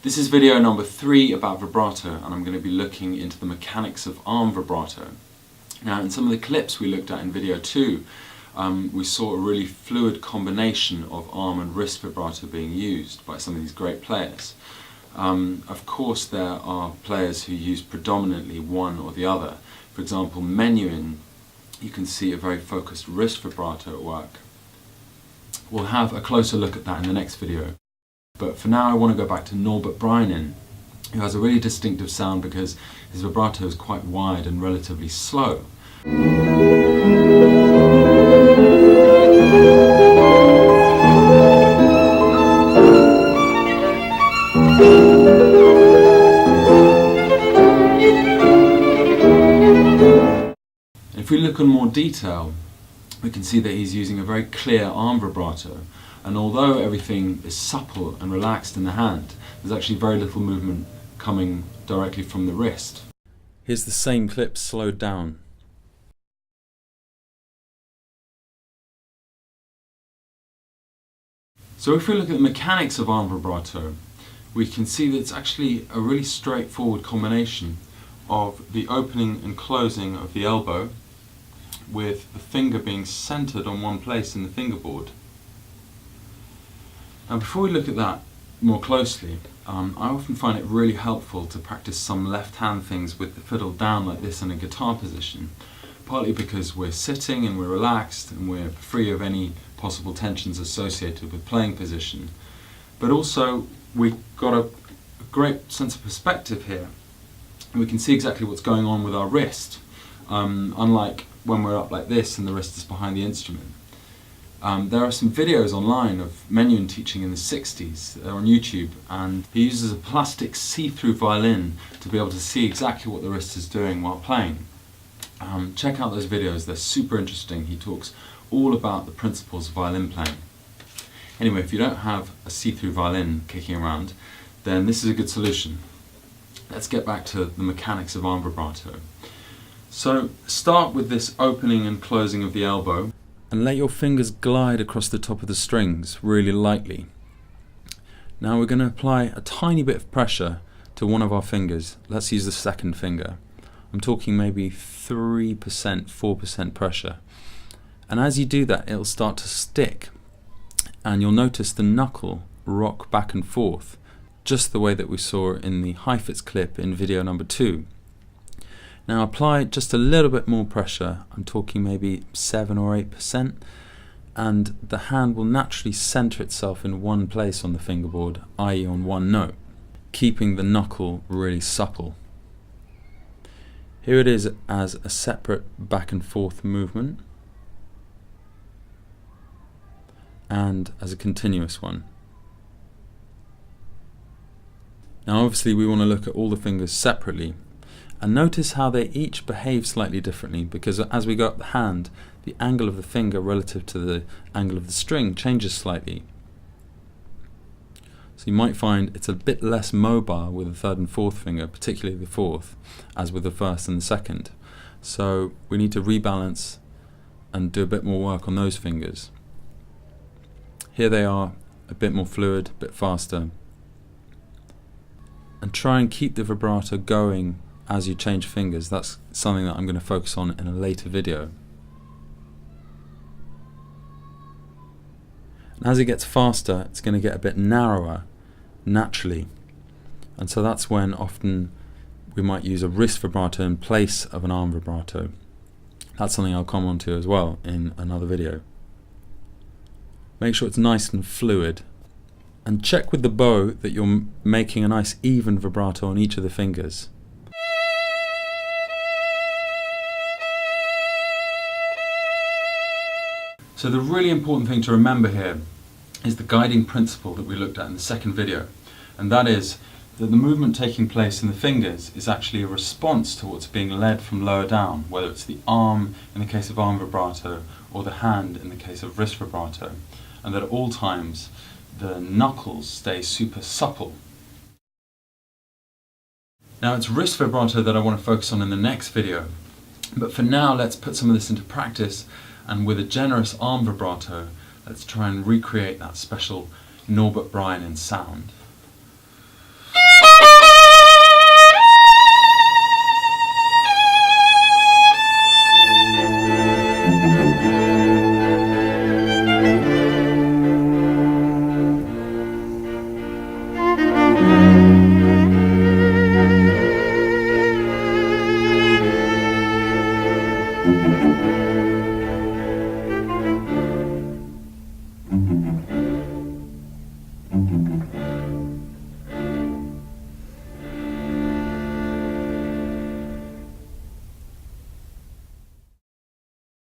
This is video number 3 about vibrato, and I'm going to be looking into the mechanics of arm vibrato. Now, in some of the clips we looked at in video 2, we saw a really fluid combination of arm and wrist vibrato being used by some of these great players. Of course, there are players who use predominantly one or the other. For example, Menuhin, you can see a very focused wrist vibrato at work. We'll have a closer look at that in the next video. But for now I want to go back to Norbert Brainin, who has a really distinctive sound because his vibrato is quite wide and relatively slow. If we look in more detail, we can see that he's using a very clear arm vibrato, and although everything is supple and relaxed in the hand, there's actually very little movement coming directly from the wrist. Here's the same clip slowed down. So if we look at the mechanics of arm vibrato, we can see that it's actually a really straightforward combination of the opening and closing of the elbow, with the finger being centered on one place in the fingerboard. Now, before we look at that more closely, I often find it really helpful to practice some left hand things with the fiddle down like this in a guitar position, partly because we're sitting and we're relaxed and we're free of any possible tensions associated with playing position, but also we've got a great sense of perspective here, and we can see exactly what's going on with our wrist, unlike when we're up like this and the wrist is behind the instrument. There are some videos online of Menuhin teaching in the 60s. They're on YouTube, and he uses a plastic see-through violin to be able to see exactly what the wrist is doing while playing. Check out those videos, they're super interesting. He talks all about the principles of violin playing. Anyway, if you don't have a see-through violin kicking around, then this is a good solution. Let's get back to the mechanics of arm vibrato. So start with this opening and closing of the elbow, and let your fingers glide across the top of the strings really lightly. Now we're going to apply a tiny bit of pressure to one of our fingers. Let's use the second finger. I'm talking maybe 3%, 4% pressure. And as you do that, it'll start to stick, and you'll notice the knuckle rock back and forth, just the way that we saw in the high fits clip in video number 2. Now apply just a little bit more pressure, I'm talking maybe 7 or 8%, and the hand will naturally center itself in one place on the fingerboard, i.e. on one note, keeping the knuckle really supple. Here it is as a separate back and forth movement, and as a continuous one. Now obviously we want to look at all the fingers separately, and notice how they each behave slightly differently, because as we go up the hand, the angle of the finger relative to the angle of the string changes slightly. So you might find it's a bit less mobile with the third and fourth finger, particularly the fourth, as with the first and the second. So we need to rebalance and do a bit more work on those fingers. Here they are, a bit more fluid, a bit faster. And try and keep the vibrato going as you change fingers. That's something that I'm going to focus on in a later video. And as it gets faster, it's going to get a bit narrower naturally, and so that's when often we might use a wrist vibrato in place of an arm vibrato. That's something I'll come on to as well in another video. Make sure it's nice and fluid, and check with the bow that you're making a nice even vibrato on each of the fingers. So the really important thing to remember here is the guiding principle that we looked at in the second video, and that is that the movement taking place in the fingers is actually a response to what's being led from lower down, whether it's the arm in the case of arm vibrato or the hand in the case of wrist vibrato, and that at all times the knuckles stay super supple. Now it's wrist vibrato that I want to focus on in the next video, but for now let's put some of this into practice, and with a generous arm vibrato, let's try and recreate that special Norbert Brainin sound.